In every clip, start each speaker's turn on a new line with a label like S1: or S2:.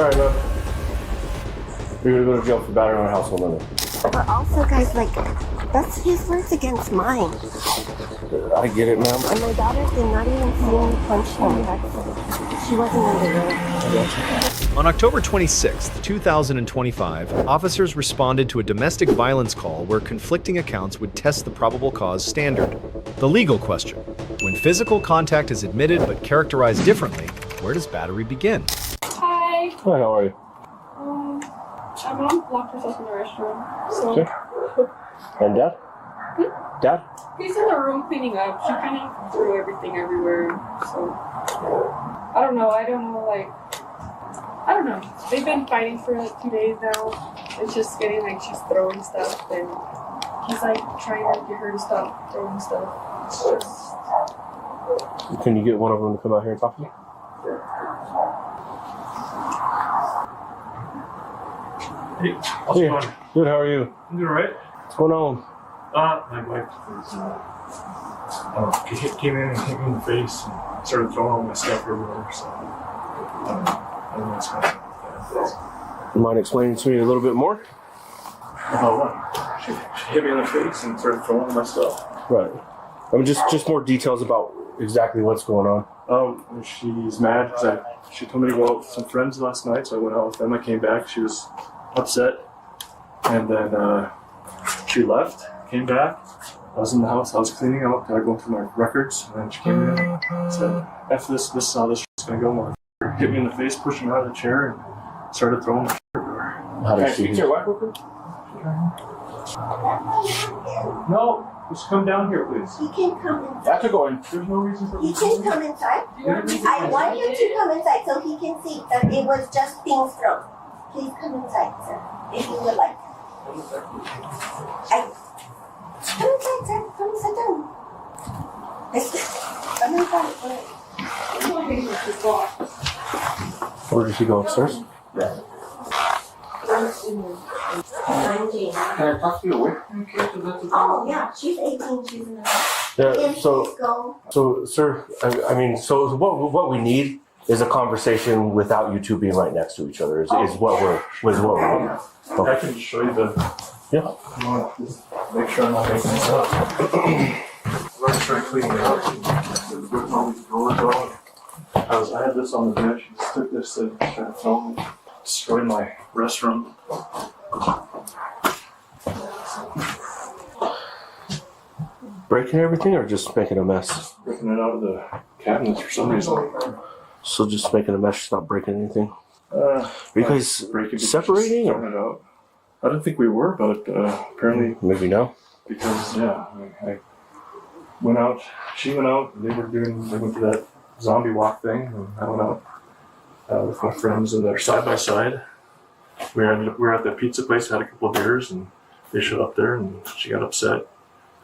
S1: Alright, look. You're gonna go to jail for battery on a household limit.
S2: But also, guys, like, that's his words against mine.
S1: I get it, ma'am.
S2: And my daughter did not even see me punch him. She wasn't in the room.
S3: On October 26, 2025, officers responded to a domestic violence call where conflicting accounts would test the probable cause standard. The legal question: when physical contact is admitted but characterized differently, where does battery begin?
S4: Hi.
S1: Hi, how are you?
S4: My mom locked herself in the restroom. So
S1: Okay. And Dad? Dad?
S4: he's in the room cleaning up. She kind of threw everything everywhere. So I don't know. They've been fighting for like 2 days now. It's just getting like she's throwing stuff, and he's like trying to get her to stop throwing stuff. It's just.
S1: Can you get one of them to come out here and talk to me?
S5: Hey, how's it going?
S1: Good, how are you?
S5: I'm doing alright.
S1: What's going on?
S5: My wife came in and hit me in the face and started throwing all my stuff everywhere, so I don't know what's going on.
S1: You mind explaining to me a little bit more?
S5: About what? She hit me in the face and started throwing all my stuff.
S1: Right. I mean, just more details about exactly what's going on.
S5: She's mad because she told me to go out with some friends last night, so I went out with them. I came back, she was upset, and then she left, came back. I was in the house, I was cleaning out, going through my records, and then she came in and said, F this is how this is going to go. Hit me in the face, pushed me out of the chair, and started throwing my shit everywhere.
S1: How did she?
S5: Your wife real quick? No, just come down here, please.
S2: He can come inside.
S5: That's a going. There's no reason for
S2: He can come inside. I want you to come inside so he can see that it was just things thrown. Please come inside, sir, if you would like. Come inside, sir. Come sit down. Come inside.
S1: Where did she go upstairs?
S5: Yeah. Can I talk to you away?
S2: Oh, yeah, she's 18. She's in the house.
S1: Yeah, so, sir, I mean, so what we need is a conversation without you two being right next to each other. Is what we're need.
S5: I can just show you the.
S1: Yeah.
S5: Just make sure I'm not making this up. I'm already trying cleaning it out. Ripping all these drawers off. I had this on the bench. She just took this and tried to throw it. Destroyed my restroom.
S1: Breaking everything or just making a mess?
S5: Ripping it out of the cabinets for some reason.
S1: So just making a mess, just not breaking anything? Are you guys separating?
S5: Or? It out. I don't think we were, but apparently...
S1: Maybe no.
S5: Because, yeah, I went out, she went out, they went to that zombie walk thing, and I went out with my friends, and they're side by side. We were at the pizza place, had a couple of beers, and they showed up there, and she got upset.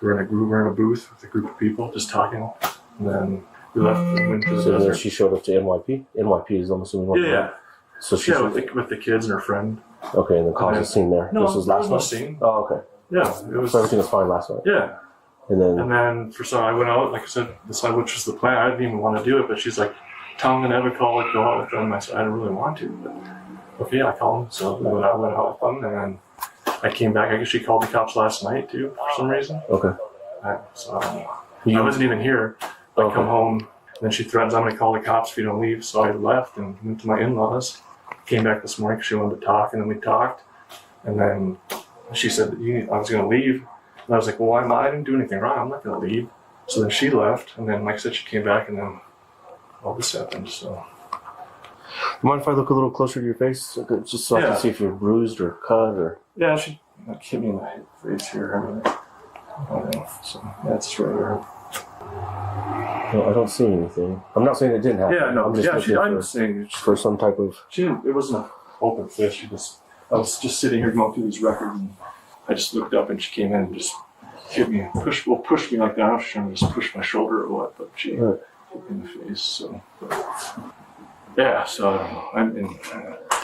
S5: We were in a booth with a group of people, just talking, and then we left and went to the
S1: So
S5: desert.
S1: then she showed up to NYP? NYP is, I'm assuming, one.
S5: Yeah.
S1: So she
S5: with the kids and her friend.
S1: Okay, and then caused a scene there.
S5: No,
S1: this was last
S5: there
S1: night?
S5: was no scene.
S1: Oh, okay.
S5: Yeah, it was.
S1: So everything was fine last night?
S5: Yeah.
S1: And then
S5: I went out, like I said, decide which was the plan. I didn't even want to do it, but she's like, tell him to never call it, go out with them. I said, I didn't really want to, but okay, I called him. So I went out with them, and then I came back. I guess she called the cops last night, too, for some reason.
S1: Okay.
S5: I wasn't even here. I come home, and then she threatens, I'm going to call the cops if you don't leave. So I left and went to my in-laws. Came back this morning because she wanted to talk, and then we talked. And then she said that I was going to leave. And I was like, well, why am I didn't do anything wrong. I'm not going to leave. So then she left, and then, like I said, she came back, and then all this happened. So,
S1: you mind if I look a little closer to your face, just so I can see if you're bruised or cut or?
S5: Yeah, she hit me in the face here. I mean, so yeah, it's right here.
S1: No, I don't see anything. I'm not saying it didn't happen.
S5: Yeah, no,
S1: I'm just
S5: I'm saying
S1: for some type of.
S5: It wasn't an open fist. I was just sitting here going through these records, and I just looked up, and she came in and just hit me, pushed me like that. I was trying to just push my shoulder or what, but she hit me in the face. So, yeah. So I don't know.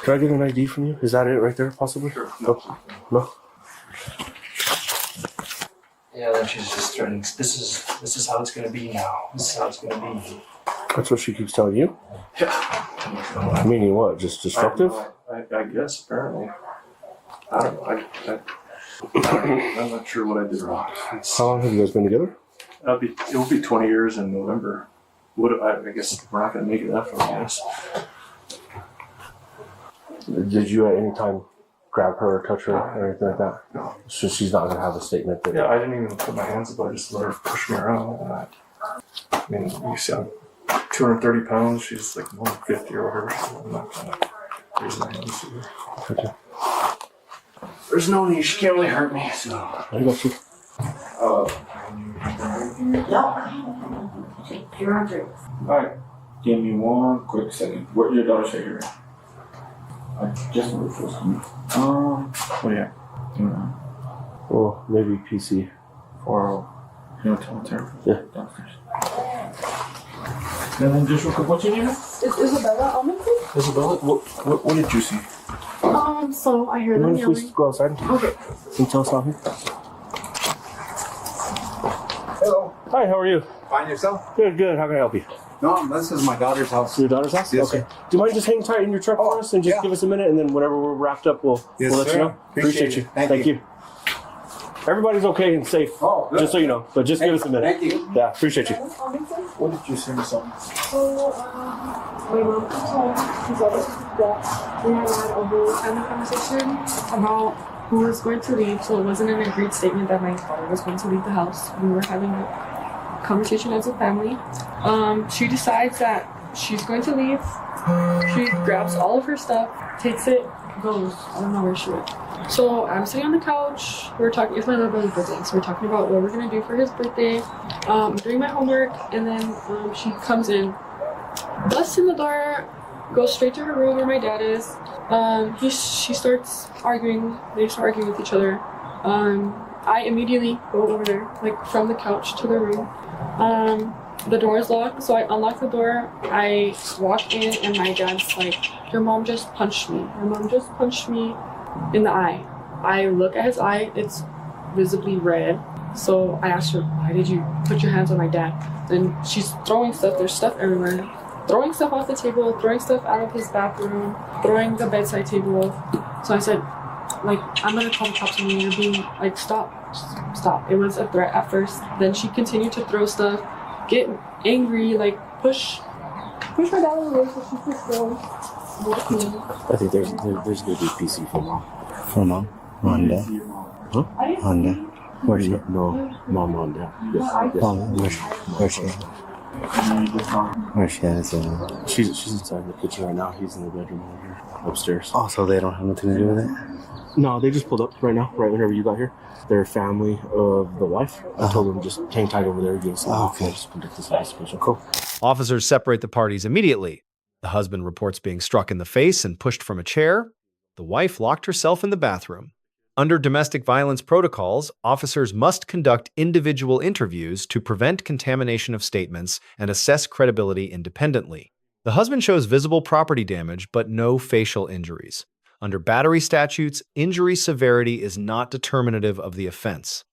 S1: Can I get an ID from you? Is that it right there, possibly?
S5: Sure.
S1: No.
S6: Yeah, then she's just threatening. This is how it's gonna be now. This is how it's gonna be.
S1: That's what she keeps telling you?
S5: Yeah.
S1: Meaning what? Just destructive?
S5: I guess, apparently. I don't know. I'm not sure what I did wrong.
S1: How long have you guys been together?
S5: It will be 20 years in November. I guess we're not going to make it that far, I guess.
S1: Did you at any time grab her or touch her or anything like that?
S5: No.
S1: So she's not going to have a statement that...
S5: Yeah, I didn't even put my hands up. I just let her push me around. I mean, you see, I'm 230 pounds. She's like 150 or whatever. So I'm not going to raise my hands to her.
S1: Okay.
S5: There's no need. She can't really hurt me. So
S1: I got you.
S2: You're on drinks.
S6: Alright, give me one quick second. What your daughter say here? I just moved first. What do you have?
S1: Well, maybe PC.
S6: Or, you know, tell her.
S1: Yeah.
S6: Downstairs. And then just real quick, what's your name?
S4: Is Isabella on the phone?
S6: Isabella? What did you see?
S4: So I heard
S1: You
S4: them
S1: want to please
S4: yelling.
S1: go outside?
S4: Okay.
S1: Can you tell us out here?
S7: Hello.
S1: Hi, how are you?
S7: Find yourself?
S1: Good, good. How can I help you?
S7: No, this is my daughter's house.
S1: Your daughter's house?
S7: Yes,
S1: okay.
S7: sir.
S1: Do you mind just hanging tight in your truck for us and just
S7: yeah.
S1: give us a minute, and then whenever we're wrapped up, we'll let
S7: sir.
S1: you know?
S7: Appreciate
S1: you.
S7: it. Thank you.
S1: Everybody's okay and safe.
S7: Oh, good.
S1: Just so you know. But just give us a minute.
S7: Thank you.
S1: Yeah, appreciate you.
S6: What did you say to something?
S4: So, my mom comes home, she's always with that. We had a whole family conversation about who was going to leave, so it wasn't an agreed statement that my father was going to leave the house. We were having a conversation as a family. She decides that she's going to leave. She grabs all of her stuff, takes it, goes. I don't know where she went. So I'm sitting on the couch. We're talking. It's my little brother's birthday, so we're talking about what we're gonna do for his birthday. Doing my homework, and then she comes in, busts in the door, goes straight to her room where my dad is. She starts arguing. They start arguing with each other. I immediately go over there, like from the couch to the room. The door is locked, so I unlock the door. I walk in, and my dad's like, "Your mom just punched me. Your mom just punched me in the eye." I look at his eye, it's visibly red. So I asked her, "Why did you put your hands on my dad?" And she's throwing stuff, there's stuff everywhere. Throwing stuff off the table, throwing stuff out of his bathroom, throwing the bedside table. So I said, like, "I'm gonna call the cops on you. You're being, like, stop. Just stop." It was a threat at first. Then she continued to throw stuff, get angry, like push my dad out of the way, so she's just throwing.
S1: I think there's going to be PC for mom.
S8: For mom? On dad?
S1: Huh?
S8: On dad? Where's she?
S1: No, mom on dad. Yes.
S8: Oh, where's she? Where's she at?
S1: She's inside the kitchen right now. He's in the bedroom over here, upstairs.
S8: Oh, so they don't have nothing to do with it?
S1: No, they just pulled up right now, right whenever you got here. They're family of the wife. I told them just hang tight over there. Give us some
S8: okay.
S1: just conduct this investigation. Cool.
S3: Officers separate the parties immediately. The husband reports being struck in the face and pushed from a chair. The wife locked herself in the bathroom. Under domestic violence protocols, officers must conduct individual interviews to prevent contamination of statements and assess credibility independently. The husband shows visible property damage, but no facial injuries. Under battery statutes, injury severity is not determinative of the offense.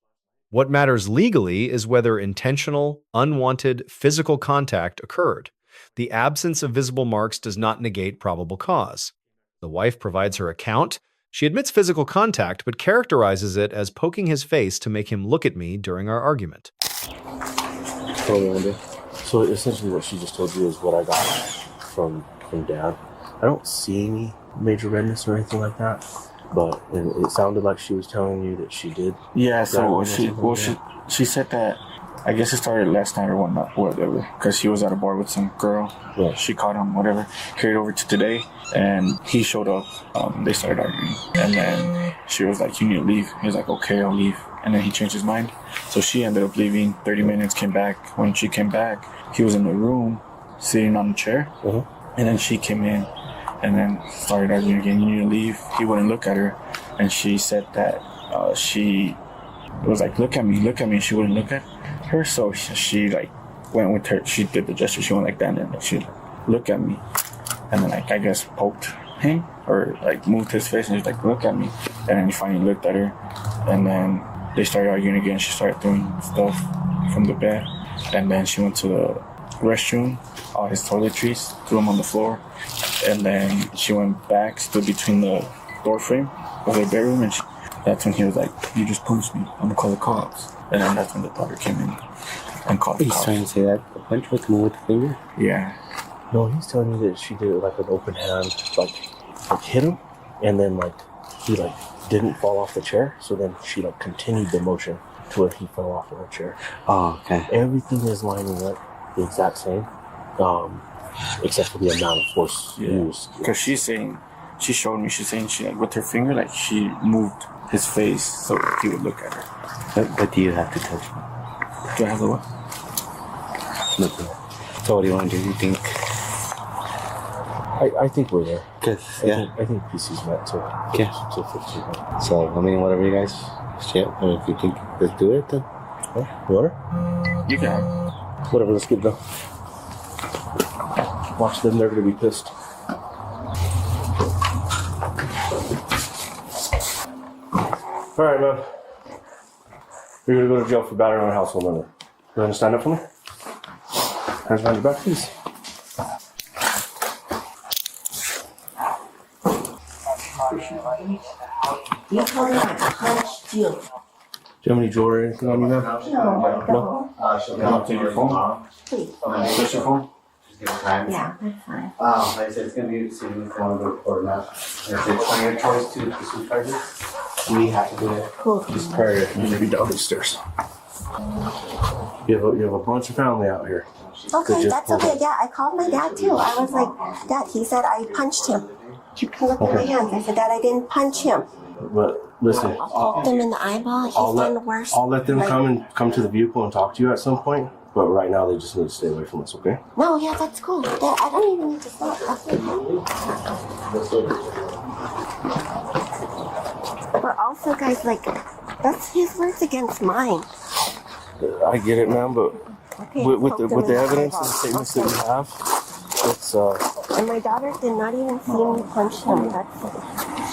S3: What matters legally is whether intentional, unwanted physical contact occurred. The absence of visible marks does not negate probable cause. The wife provides her account. She admits physical contact, but characterizes it as poking his face to make him look at me during our argument.
S1: So essentially what she just told you is what I got from Dad. I don't see any major redness or anything like that, but it sounded like she was telling you that she did.
S6: Yeah, so she said that, I guess it started last night or whatever, because he was at a bar with some girl.
S1: Yeah.
S6: She caught him, whatever, carried over to today, and he showed up. They started arguing, and then she was like, "You need to leave." He was like, "Okay, I'll leave." And then he changed his mind. So she ended up leaving. 30 minutes, came back. When she came back, he was in the room, sitting on a chair. And then she came in, and then started arguing again. "You need to leave." He wouldn't look at her, and she said that she was like, look at me. She wouldn't look at her, so she like went with her. She did the gesture. She went like that, and then she looked at me, and then like I guess poked him or like moved his face, and he was like, "Look at me." And then he finally looked at her, and then they started arguing again. She started throwing stuff from the bed, and then she went to the restroom. all his toiletries, threw them on the floor, and then she went back, stood between the door frame of their bedroom, and that's when he was like, "You just punched me. I'm gonna call the cops." And then that's when the daughter came in and called the
S8: He's
S6: cops.
S8: trying to say that the punch was with the finger.
S6: Yeah.
S1: No, he's telling me that she did like an open hand, like hit him, and then like he like didn't fall off the chair. So then she like continued the motion to where he fell off of the chair.
S8: Oh, okay.
S1: Everything is lining up the exact same, except for the amount of force used.
S6: Because she's saying, she showed me, she's saying she like with her finger, like she moved his face so he would look at her.
S8: But do you have to touch me?
S6: Do I have the what?
S8: Nothing. So what do you want to do? You think?
S1: I think we're there.
S8: Cause yeah.
S1: I think PC's met to
S8: Yeah.
S1: fix it.
S8: So I mean, whatever you guys. Shit. I mean, if you think, let's do it then.
S1: You want her?
S6: You can.
S1: Whatever, let's get it done. Watch them, they're gonna be pissed. Alright, man. You're gonna go to jail for battery on a household member. You wanna stand up for me? Hands behind your back, please.
S2: You told me I punched you.
S1: Do you have any jewelry or anything on you, man?
S2: No, I don't.
S7: You want to take your phone?
S2: Please.
S7: Switch your phone?
S2: Yeah, that's fine.
S9: Like I said, it's going to be seeing if you want to go to court or not. If it's on your choice to pursue charges, we have to do it.
S2: Cool.
S1: Just prior to you be down the stairs. You have a bunch of family out here.
S2: Okay, that's okay. Yeah, I called my dad too. I was like, Dad, he said I punched him. You can look at my hands. I said, Dad, I didn't punch him.
S1: But listen,
S2: I poked him in the eyeball. He's done worse.
S1: I'll let them come to the vehicle and talk to you at some point. But right now, they just need to stay away from us, okay?
S2: No, yeah, that's cool. Dad, I don't even need to stop. That's okay. But also, guys, like, that's his words against mine.
S1: I get it, man, but
S2: Okay,
S1: with
S2: poked him
S1: the
S2: in the
S1: evidence and
S2: eyeball.
S1: the statements that we have, it's
S2: And my daughter did not even see me punch him. That's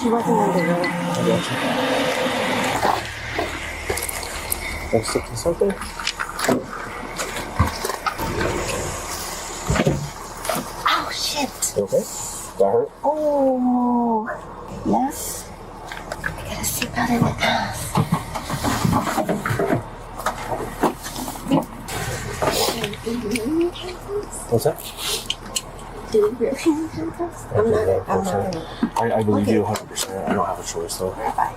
S2: she wasn't in the room.
S1: I got you. Want to sip this out there?
S2: Oh shit!
S1: You okay? That hurt?
S2: Oh yes. I gotta see that in the ass.
S1: What's that?
S2: Do you really need handcuffs? I'm not.
S1: I believe
S2: Okay.
S1: you 100%. I don't have a choice, though.
S2: Bye.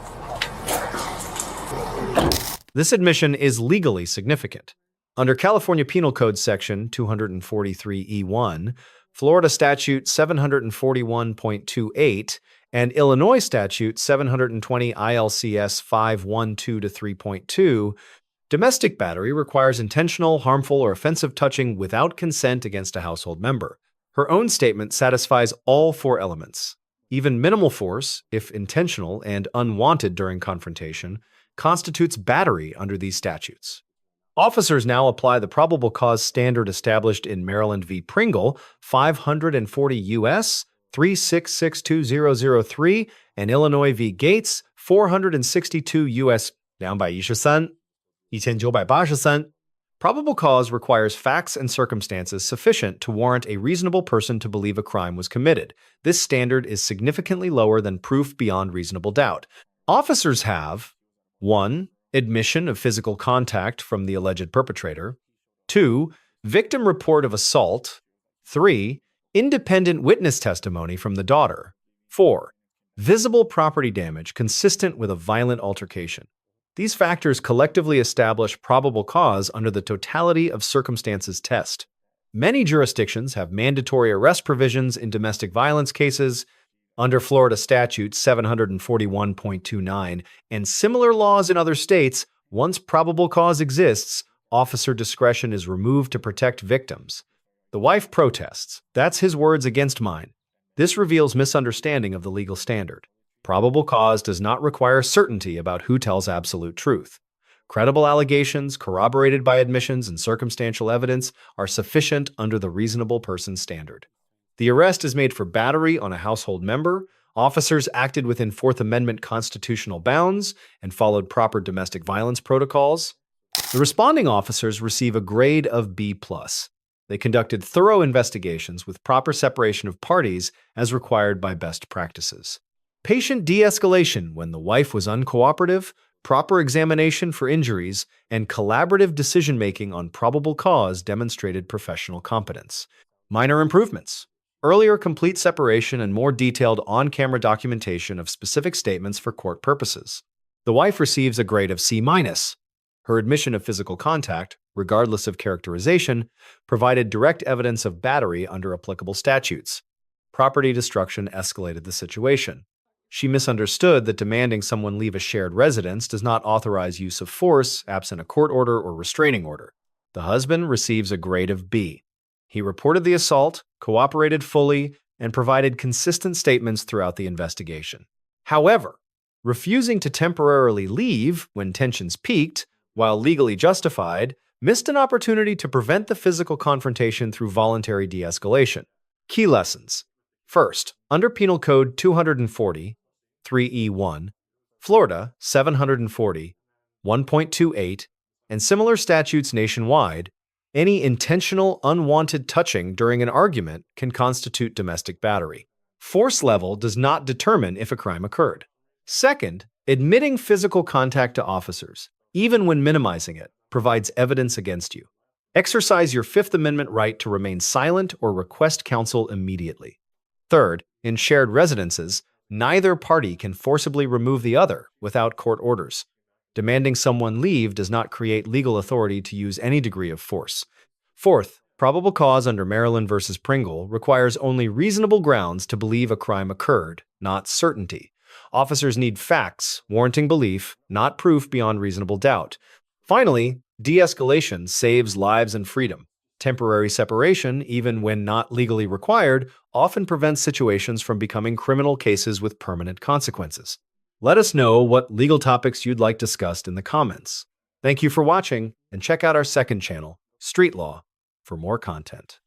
S3: This admission is legally significant. Under California Penal Code Section 243E1, Florida Statute 741.28, and Illinois Statute 720 ILCS 512-3.2, domestic battery requires intentional, harmful, or offensive touching without consent against a household member. Her own statement satisfies all four elements. Even minimal force, if intentional and unwanted during confrontation, constitutes battery under these statutes. Officers now apply the probable cause standard established in Maryland v. Pringle, 540 U.S. 3662003, and Illinois v. Gates, 462 U.S. 213, 1983. Probable cause requires facts and circumstances sufficient to warrant a reasonable person to believe a crime was committed. This standard is significantly lower than proof beyond reasonable doubt. Officers have 1. Admission of physical contact from the alleged perpetrator. 2. Victim report of assault. 3. Independent witness testimony from the daughter. 4. Visible property damage consistent with a violent altercation. These factors collectively establish probable cause under the totality of circumstances test. Many jurisdictions have mandatory arrest provisions in domestic violence cases under Florida Statute 741.29 and similar laws in other states. Once probable cause exists, officer discretion is removed to protect victims. The wife protests. That's his words against mine. This reveals misunderstanding of the legal standard. Probable cause does not require certainty about who tells absolute truth. Credible allegations, corroborated by admissions and circumstantial evidence, are sufficient under the reasonable person standard. The arrest is made for battery on a household member. Officers acted within Fourth Amendment constitutional bounds and followed proper domestic violence protocols. The responding officers receive a grade of B+. They conducted thorough investigations with proper separation of parties as required by best practices. Patient de-escalation when the wife was uncooperative, proper examination for injuries, and collaborative decision-making on probable cause demonstrated professional competence. Minor improvements. Earlier complete separation and more detailed on-camera documentation of specific statements for court purposes. The wife receives a grade of C-. Her admission of physical contact, regardless of characterization, provided direct evidence of battery under applicable statutes. Property destruction escalated the situation. She misunderstood that demanding someone leave a shared residence does not authorize use of force absent a court order or restraining order. The husband receives a grade of B. He reported the assault, cooperated fully, and provided consistent statements throughout the investigation. However, refusing to temporarily leave when tensions peaked, while legally justified, missed an opportunity to prevent the physical confrontation through voluntary de-escalation. Key lessons. First, under Penal Code 240, 3E1, Florida 740, 1.28, and similar statutes nationwide, any intentional, unwanted touching during an argument can constitute domestic battery. Force level does not determine if a crime occurred. Second, admitting physical contact to officers, even when minimizing it, provides evidence against you. Exercise your Fifth Amendment right to remain silent or request counsel immediately. Third, in shared residences, neither party can forcibly remove the other without court orders. Demanding someone leave does not create legal authority to use any degree of force. Fourth, probable cause under Maryland v. Pringle requires only reasonable grounds to believe a crime occurred, not certainty. Officers need facts warranting belief, not proof beyond reasonable doubt. Finally, de-escalation saves lives and freedom. Temporary separation, even when not legally required, often prevents situations from becoming criminal cases with permanent consequences. Let us know what legal topics you'd like discussed in the comments. Thank you for watching, and check out our second channel, Street Law, for more content.